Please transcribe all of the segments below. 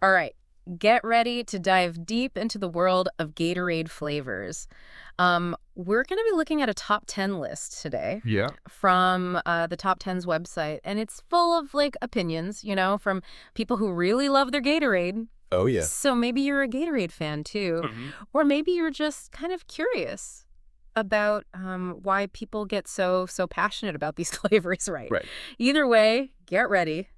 All right, get ready to dive deep into the world of Gatorade flavors. We're going to be looking at a top 10 list today Yeah. from the Top 10's website, and it's full of like opinions, from people who really love their Gatorade. Oh, yeah. So maybe you're a Gatorade fan too, Hmm. or maybe you're just kind of curious about why people get so passionate about these flavors, right? Right. Either way, get ready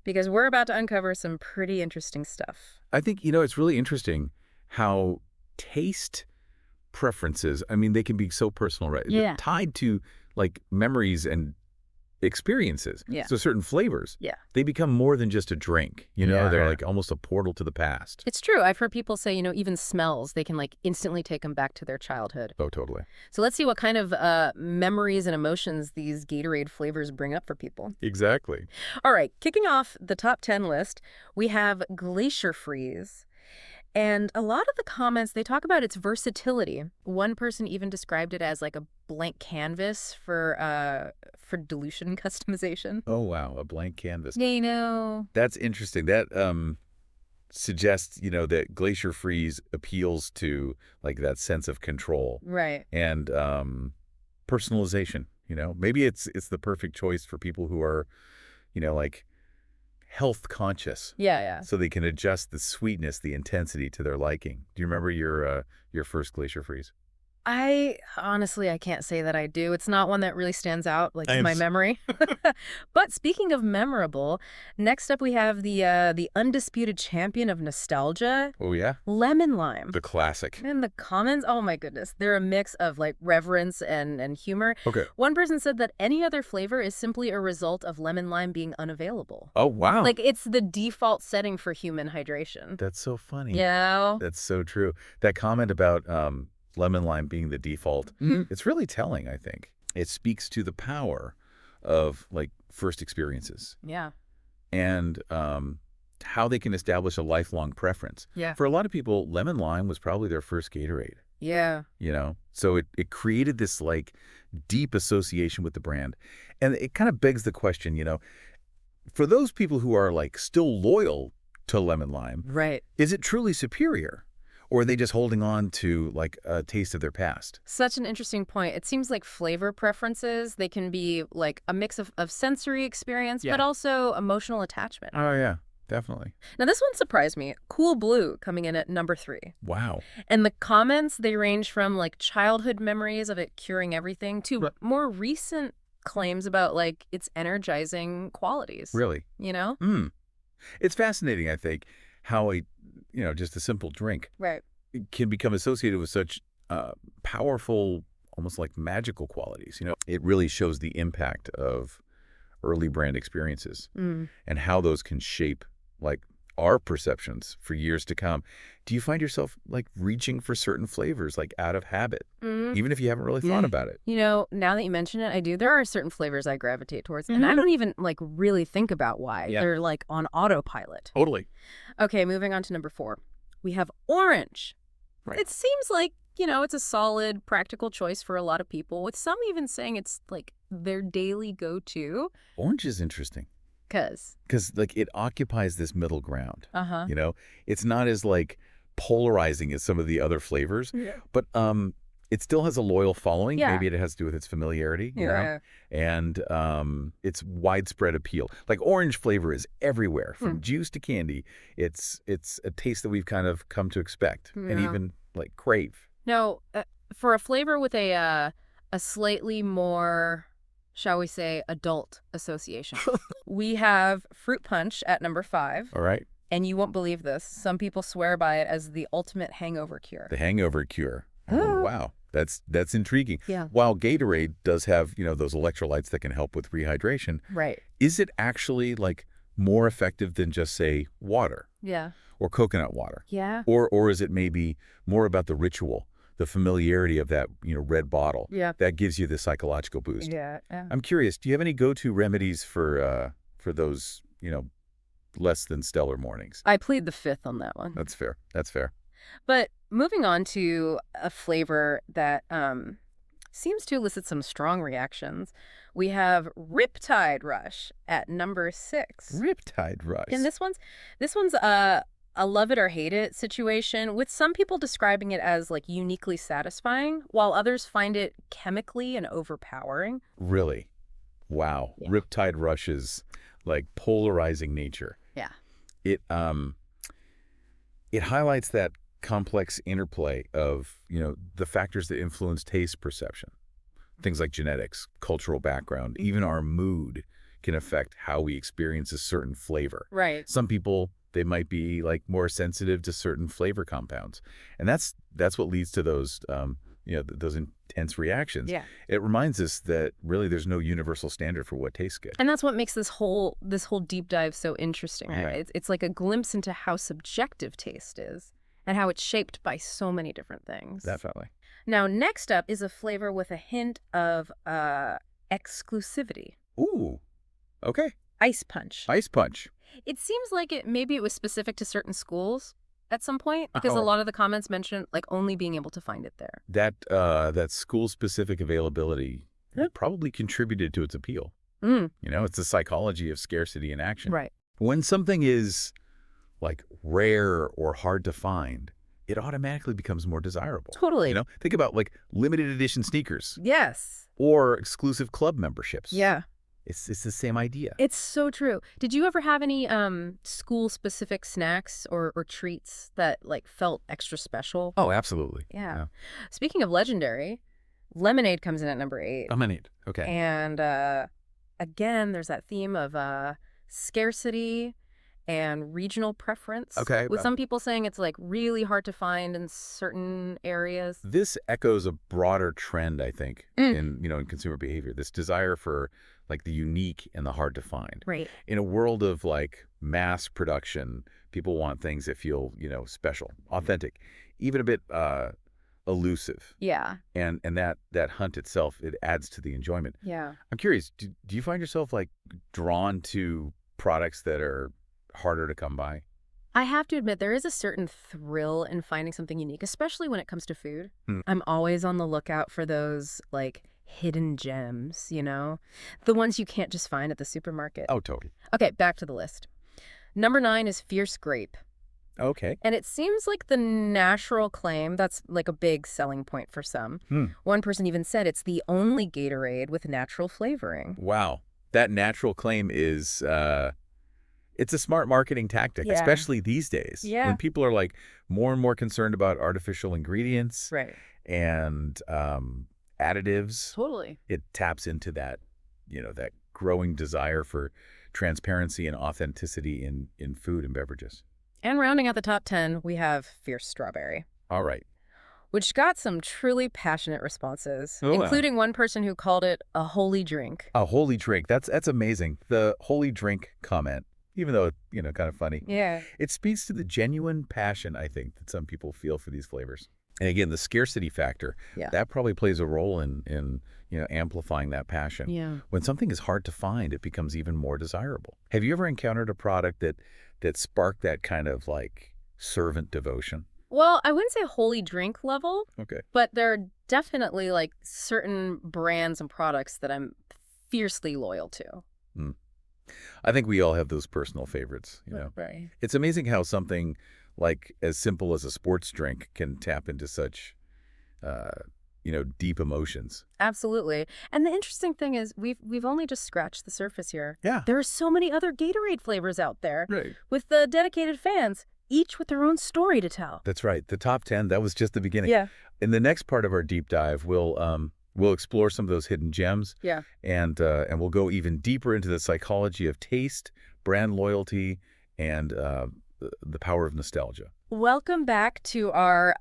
because we're about to uncover some pretty interesting stuff. I think, it's really interesting how taste preferences, I mean, they can be so personal, right? They're Yeah. tied to like memories and experiences. Yeah. So certain flavors, Yeah. they become more than just a drink, Yeah. they're like almost a portal to the past. It's true. I've heard people say, even smells, they can like instantly take them back to their childhood. Oh, totally. So let's see what kind of memories and emotions these Gatorade flavors bring up for people. Exactly. All right, kicking off the top 10 list, we have Glacier Freeze. And a lot of the comments, they talk about its versatility. One person even described it as like a blank canvas for dilution customization. Oh, wow. A blank canvas. Yeah, you know. That's interesting. That suggests, that glacier freeze appeals to like that sense of control Right. and personalization. Maybe it's the perfect choice for people who are, like health conscious, Yeah, yeah. so they can adjust the sweetness, the intensity to their liking. Do you remember your first glacier freeze? I can't say that I do. It's not one that really stands out like I in am my s- memory. But speaking of memorable, next up we have the undisputed champion of nostalgia, Oh yeah, lemon lime. the classic. And the comments, oh my goodness, they're a mix of like reverence and humor. Okay. One person said that any other flavor is simply a result of lemon lime being unavailable. Oh wow, Like it's the default setting for human hydration. that's so funny. Yeah. That's so true. That comment about lemon lime being the default, it's really telling, I think. It speaks to the power of like first experiences Yeah. and how they can establish a lifelong preference. Yeah. For a lot of people, lemon lime was probably their first Gatorade, Yeah. So it created this like deep association with the brand. And it kind of begs the question, for those people who are like still loyal to lemon lime, Right. is it truly superior? Or are they just holding on to like a taste of their past? Such an interesting point. It seems like flavor preferences, they can be like a mix of sensory experience, but Yeah. also emotional attachment. Oh, yeah, definitely. Now, this one surprised me. Cool Blue coming in at number 3. Wow. And the comments, they range from like childhood memories of it curing everything to Right. more recent claims about like its energizing qualities, Really? you know? Hmm. It's fascinating, I think, how just a simple drink Right. can become associated with such powerful, almost like magical qualities. It really shows the impact of early brand experiences Mm. and how those can shape like our perceptions for years to come. Do you find yourself like reaching for certain flavors like out of habit, Mm. even if you haven't really thought about it? Now that you mention it, I do. There are certain flavors I gravitate towards, and I don't even like really think about why. Yeah. They're like on autopilot. Totally. Okay, moving on to number 4. We have orange. Right. It seems like, it's a solid, practical choice for a lot of people, with some even saying it's like their daily go-to. Orange is interesting Because, because like it occupies this middle ground. uh-huh. It's not as like polarizing as some of the other flavors, Yeah. but it still has a loyal following. Yeah. Maybe it has to do with its familiarity, Yeah. and its widespread appeal. Like orange flavor is everywhere, from juice to candy. It's a taste that we've kind of come to expect and Yeah. even like crave. Now, for a flavor with a slightly more, shall we say, adult association, we have Fruit Punch at number 5. All right, And you won't believe this. Some people swear by it as the ultimate hangover cure. the hangover cure. Oh, wow, that's intriguing. Yeah. While Gatorade does have those electrolytes that can help with rehydration, Right. is it actually like more effective than just say water Yeah. or coconut water? Yeah. Or is it maybe more about the ritual, the familiarity of that, red bottle Yeah. that gives you the psychological boost? Yeah. I'm curious, do you have any go-to remedies for those, less than stellar mornings? I plead the fifth on that one. That's fair. That's fair. But moving on to a flavor that seems to elicit some strong reactions. We have Riptide Rush at number 6. Riptide And Rush. this one's a love it or hate it situation, with some people describing it as like uniquely satisfying, while others find it chemically and overpowering. Really? Wow. Yeah. Riptide Rush's like polarizing nature. Yeah. It it highlights that complex interplay of, the factors that influence taste perception. Things like genetics, cultural background, even our mood can affect how we experience a certain flavor. Right. Some people, they might be like more sensitive to certain flavor compounds. And that's what leads to those those intense reactions. Yeah. It reminds us that really there's no universal standard for what tastes good. And that's what makes this whole deep dive so interesting, Yeah. right? It's like a glimpse into how subjective taste is and how it's shaped by so many different things. Definitely. Now, next up is a flavor with a hint of exclusivity. Ooh. Okay. Ice Punch. Ice Punch. It seems like maybe it was specific to certain schools at some point, because a Oh. lot of the comments mention like only being able to find it there. That school-specific availability probably contributed to its appeal. Mm, It's the psychology of scarcity in action. right. When something is like rare or hard to find, it automatically becomes more desirable. Totally. Think about like limited edition sneakers Yes. or exclusive club memberships. Yeah. It's the same idea. It's so true. Did you ever have any school-specific snacks or treats that like felt extra special? Oh, absolutely. Yeah. Speaking of legendary, lemonade comes in at number 8. Lemonade. Okay. And again, there's that theme of scarcity and regional preference. Okay. With some people saying it's like really hard to find in certain areas. This echoes a broader trend, I think, Mm. in consumer behavior. This desire for like the unique and the hard to find. Right. In a world of like mass production, people want things that feel, special, authentic, even a bit elusive. Yeah. And that hunt itself, it adds to the enjoyment. Yeah. I'm curious, do you find yourself like drawn to products that are harder to come by? I have to admit, there is a certain thrill in finding something unique, especially when it comes to food. Hmm. I'm always on the lookout for those like hidden gems, the ones you can't just find at the supermarket. Oh, totally. Okay, back to the list. Number 9 is Fierce Grape. Okay. And it seems like the natural claim that's like a big selling point for some. One person even said it's the only Gatorade with natural flavoring. Wow. That natural claim is it's a smart marketing tactic, Yeah. especially these days. Yeah. When people are like more and more concerned about artificial ingredients Right. and additives, Totally. it taps into that, that growing desire for transparency and authenticity in food and beverages. And rounding out the top 10, we have Fierce Strawberry, All right. which got some truly passionate responses, Oh, wow. including one person who called it a holy drink. A holy drink. That's amazing. The holy drink comment, even though, kind of funny. Yeah. It speaks to the genuine passion, I think, that some people feel for these flavors. And again, the scarcity factor, Yeah. that probably plays a role in amplifying that passion. Yeah. When something is hard to find, it becomes even more desirable. Have you ever encountered a product that sparked that kind of like servant devotion? Well, I wouldn't say holy drink level, Okay. but there are definitely like certain brands and products that I'm fiercely loyal to. I think we all have those personal favorites, Right. It's amazing how something like as simple as a sports drink can tap into such, deep emotions. Absolutely. And the interesting thing is we've only just scratched the surface here. Yeah. There are so many other Gatorade flavors out there Right. with the dedicated fans, each with their own story to tell. That's right. The top 10, that was just the beginning. Yeah. In the next part of our deep dive, we'll explore some of those hidden gems. Yeah. And we'll go even deeper into the psychology of taste, brand loyalty, and the power of nostalgia. Welcome back to our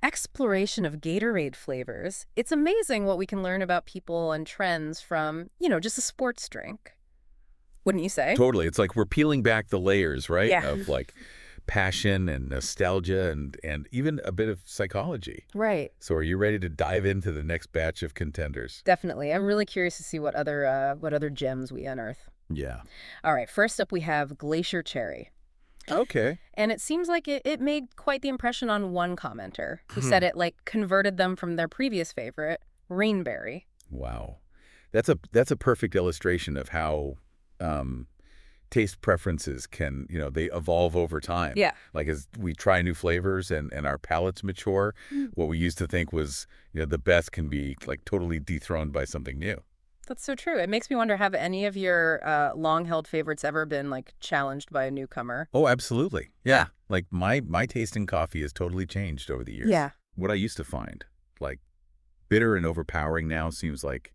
exploration of Gatorade flavors. It's amazing what we can learn about people and trends from, just a sports drink. Wouldn't you say? Totally. It's like we're peeling back the layers, right? Yeah. Of like passion and nostalgia and even a bit of psychology. Right. So are you ready to dive into the next batch of contenders? Definitely. I'm really curious to see what other gems we unearth. Yeah. All right. First up, we have Glacier Cherry. Okay. And it seems like it made quite the impression on one commenter who said it like converted them from their previous favorite rainberry. Wow. That's a perfect illustration of how um, taste preferences can, they evolve over time. Yeah. Like as we try new flavors and our palates mature, what we used to think was, the best can be like totally dethroned by something new. That's so true. It makes me wonder, have any of your long-held favorites ever been like challenged by a newcomer? Oh, absolutely. Yeah. Yeah. Like my taste in coffee has totally changed over the years. Yeah. What I used to find, like bitter and overpowering now seems like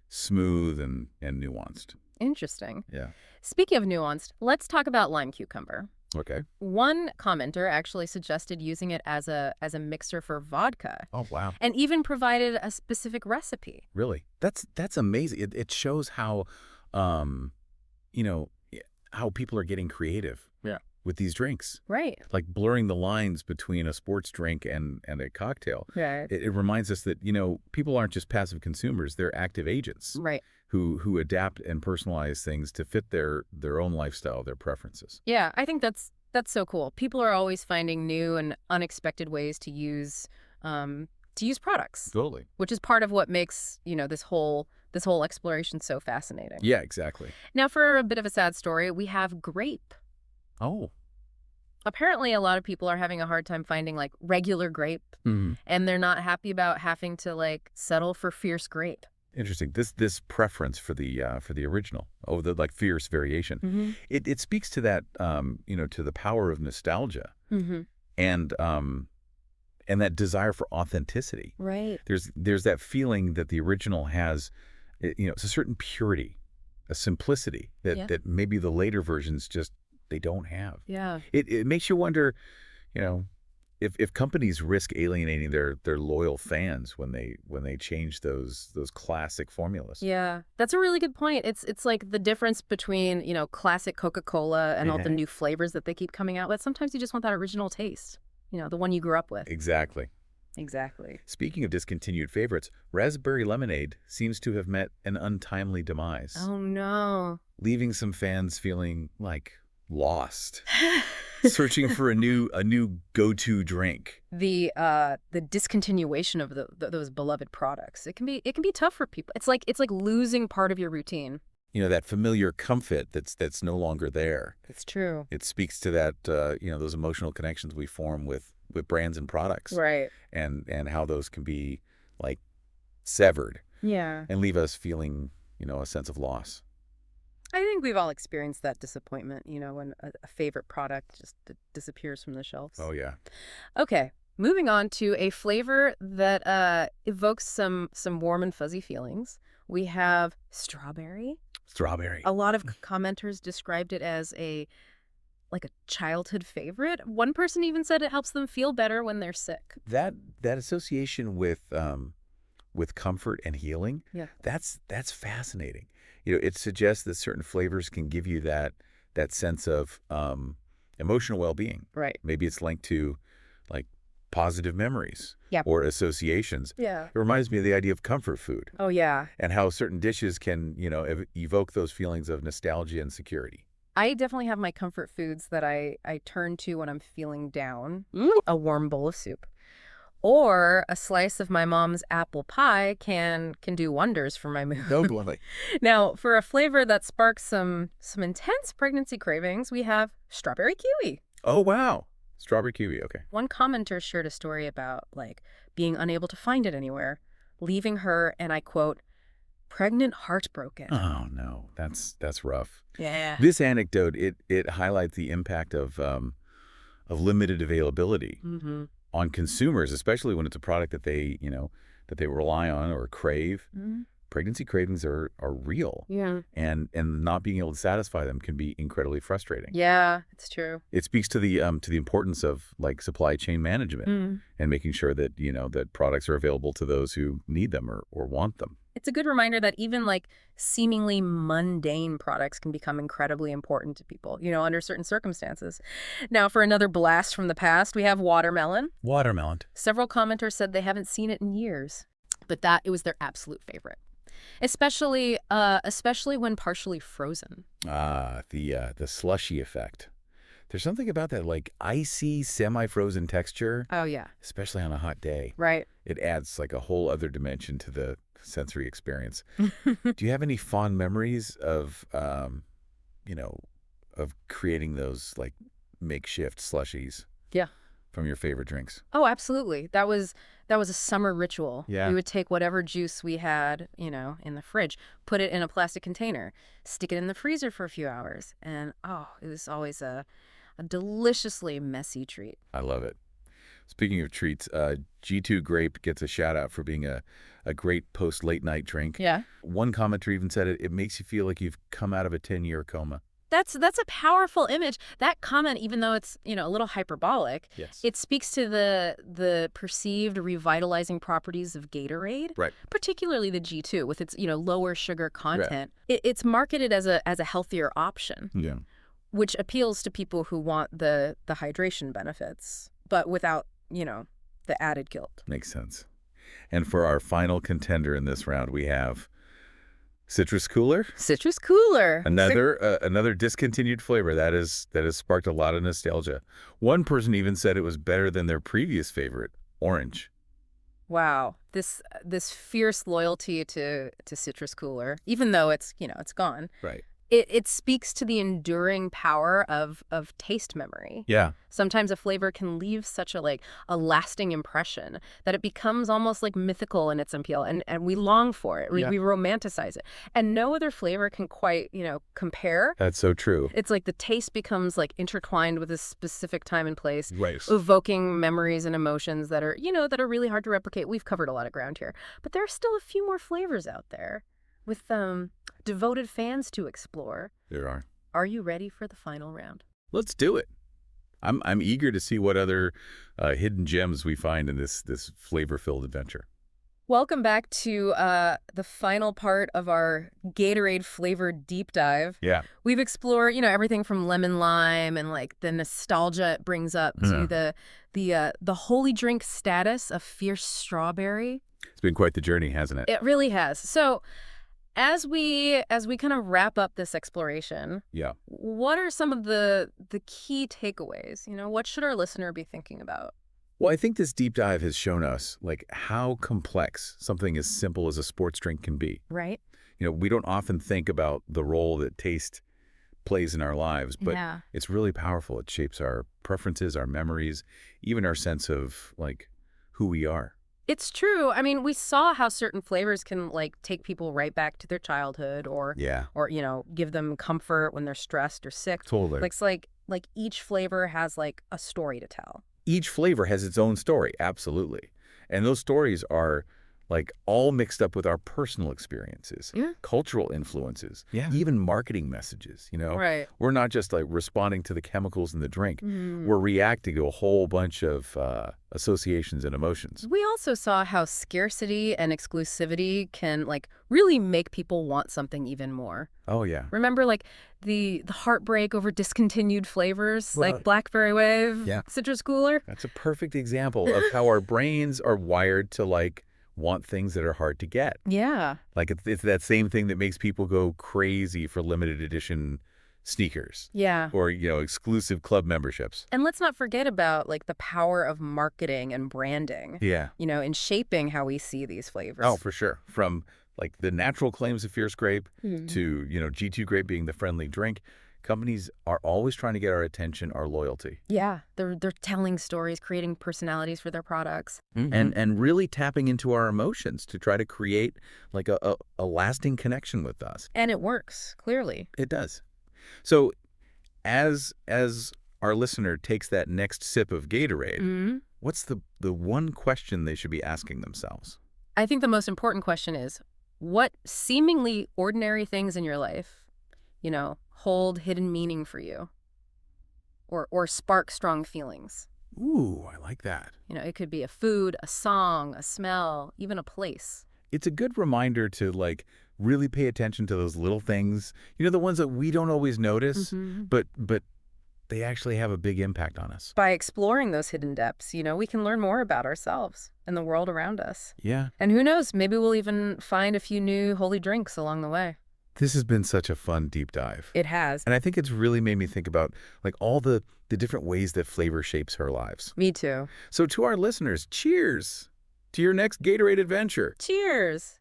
smooth and nuanced. Interesting. Yeah. Speaking of nuanced, let's talk about lime cucumber. Okay. One commenter actually suggested using it as a mixer for vodka Oh, wow. and even provided a specific recipe. Really? That's amazing. It shows how, um, you know, how people are getting creative. Yeah. With these drinks, Right. like blurring the lines between a sports drink and a cocktail. Right. It reminds us that, people aren't just passive consumers, they're active agents Right. who adapt and personalize things to fit their own lifestyle, their preferences. Yeah, I think that's so cool. People are always finding new and unexpected ways to use products, Totally. which is part of what makes, this whole exploration so fascinating. Yeah, exactly. Now, for a bit of a sad story, we have grape. Oh. Apparently, a lot of people are having a hard time finding like regular grape, Mhm. and they're not happy about having to like settle for fierce grape. Interesting. This preference for the original, the like fierce variation, Mm-hmm. it speaks to that to the power of nostalgia Mm-hmm. and that desire for authenticity. Right. There's that feeling that the original has, it's a certain purity, a simplicity Yeah. that maybe the later versions just they don't have. Yeah. It makes you wonder, you know, if companies risk alienating their loyal fans when they change those classic formulas. Yeah. That's a really good point. It's like the difference between, classic Coca-Cola and all the new flavors that they keep coming out with. Sometimes you just want that original taste, the one you grew up with. Exactly. Exactly. Speaking of discontinued favorites, raspberry lemonade seems to have met an untimely demise, Oh, no. leaving some fans feeling like lost, searching for a new go-to drink. The discontinuation of those beloved products. It can be tough for people. It's like losing part of your routine. That familiar comfort that's no longer there. It's true. It speaks to that those emotional connections we form with brands and products, Right. and how those can be like severed Yeah. and leave us feeling a sense of loss. I think we've all experienced that disappointment, when a favorite product just disappears from the shelves. Oh yeah. Okay, moving on to a flavor that evokes some warm and fuzzy feelings. We have strawberry. Strawberry. A lot of commenters described it as like a childhood favorite. One person even said it helps them feel better when they're sick. That association with comfort and healing, Yeah. that's fascinating. It suggests that certain flavors can give you that sense of emotional well-being. Right. Maybe it's linked to like positive memories, Yep. or associations. Yeah. It reminds me of the idea of comfort food Oh, yeah. and how certain dishes can, evoke those feelings of nostalgia and security. I definitely have my comfort foods that I turn to when I'm feeling down. A warm bowl of soup. Or a slice of my mom's apple pie can do wonders for my mood. Totally. Now, for a flavor that sparks some intense pregnancy cravings, we have strawberry kiwi. Oh, wow. Strawberry kiwi. Okay. One commenter shared a story about, like, being unable to find it anywhere, leaving her, and I quote, pregnant heartbroken. Oh, no. That's rough. Yeah. This anecdote, it highlights the impact of limited availability Mm-hmm. on consumers, especially when it's a product that they rely on or crave. Mm-hmm. Pregnancy cravings are real, Yeah. and not being able to satisfy them can be incredibly frustrating. Yeah, it's true. It speaks to the importance of like supply chain management and making sure that that products are available to those who need them or want them. It's a good reminder that even like seemingly mundane products can become incredibly important to people, under certain circumstances. Now, for another blast from the past, we have watermelon. Watermelon. Several commenters said they haven't seen it in years, but that it was their absolute favorite, especially when partially frozen. Ah, the slushy effect. There's something about that, like, icy, semi-frozen texture, Oh, yeah. especially on a hot day. Right. It adds, like, a whole other dimension to the sensory experience. Do you have any fond memories of, you know, of creating those, like, makeshift slushies Yeah. from your favorite drinks? Oh, absolutely. That was a summer ritual. Yeah. We would take whatever juice we had, in the fridge, put it in a plastic container, stick it in the freezer for a few hours, and it was always a deliciously messy treat. I love it. Speaking of treats, G2 Grape gets a shout-out for being a great post-late night drink. Yeah. One commenter even said it makes you feel like you've come out of a 10-year coma. That's a powerful image. That comment, even though it's, a little hyperbolic, Yes. it speaks to the perceived revitalizing properties of Gatorade, Right. particularly the G2 with its, lower sugar content. It's marketed as a healthier option, Yeah. which appeals to people who want the hydration benefits, but without, the added guilt. Makes sense. And for our final contender in this round, we have Citrus Cooler. Citrus Cooler. Another discontinued flavor that has sparked a lot of nostalgia. One person even said it was better than their previous favorite, orange. Wow. This fierce loyalty to Citrus Cooler, even though it's gone. Right. It speaks to the enduring power of taste memory. Yeah. Sometimes a flavor can leave such a lasting impression that it becomes almost like mythical in its appeal, and we long for it. We romanticize it. And no other flavor can quite, compare. That's so true. It's like the taste becomes like intertwined with a specific time and place, Right. evoking memories and emotions that are, that are really hard to replicate. We've covered a lot of ground here, but there are still a few more flavors out there with devoted fans to explore. There are. Are you ready for the final round? Let's do it. I'm eager to see what other hidden gems we find in this flavor-filled adventure. Welcome back to the final part of our Gatorade flavored deep dive. Yeah. We've explored, everything from lemon lime and like the nostalgia it brings up to the holy drink status of fierce strawberry. It's been quite the journey, hasn't it? It really has. So, as we kind of wrap up this exploration, Yeah. what are some of the key takeaways? What should our listener be thinking about? Well, I think this deep dive has shown us like how complex something as simple as a sports drink can be. Right? We don't often think about the role that taste plays in our lives, but Yeah. it's really powerful. It shapes our preferences, our memories, even our sense of like who we are. It's true. I mean, we saw how certain flavors can like take people right back to their childhood or Yeah. give them comfort when they're stressed or sick. Totally. Like it's like each flavor has like a story to tell. Each flavor has its own story, absolutely. And those stories are like all mixed up with our personal experiences, cultural influences, even marketing messages, Right. We're not just like responding to the chemicals in the drink. We're reacting to a whole bunch of associations and emotions. We also saw how scarcity and exclusivity can like really make people want something even more. Oh, yeah. Remember like the heartbreak over discontinued flavors Well, like Blackberry Wave, yeah. Citrus Cooler? That's a perfect example of how our brains are wired to like want things that are hard to get. Yeah. Like it's that same thing that makes people go crazy for limited edition sneakers. Yeah. Or, exclusive club memberships. And let's not forget about like the power of marketing and branding, Yeah. in shaping how we see these flavors. Oh, for sure. From like the natural claims of Fierce Grape to, G2 Grape being the friendly drink, companies are always trying to get our attention, our loyalty. Yeah. They're telling stories, creating personalities for their products. And really tapping into our emotions to try to create like a lasting connection with us. And it works, clearly. It does. So as our listener takes that next sip of Gatorade, what's the one question they should be asking themselves? I think the most important question is, what seemingly ordinary things in your life, hold hidden meaning for you or spark strong feelings? Ooh, I like that. It could be a food, a song, a smell, even a place. It's a good reminder to like really pay attention to those little things, the ones that we don't always notice, but they actually have a big impact on us. By exploring those hidden depths, we can learn more about ourselves and the world around us. Yeah. And who knows, maybe we'll even find a few new holy drinks along the way. This has been such a fun deep dive. It has. And I think it's really made me think about like all the different ways that flavor shapes our lives. Me too. So to our listeners, cheers to your next Gatorade adventure. Cheers.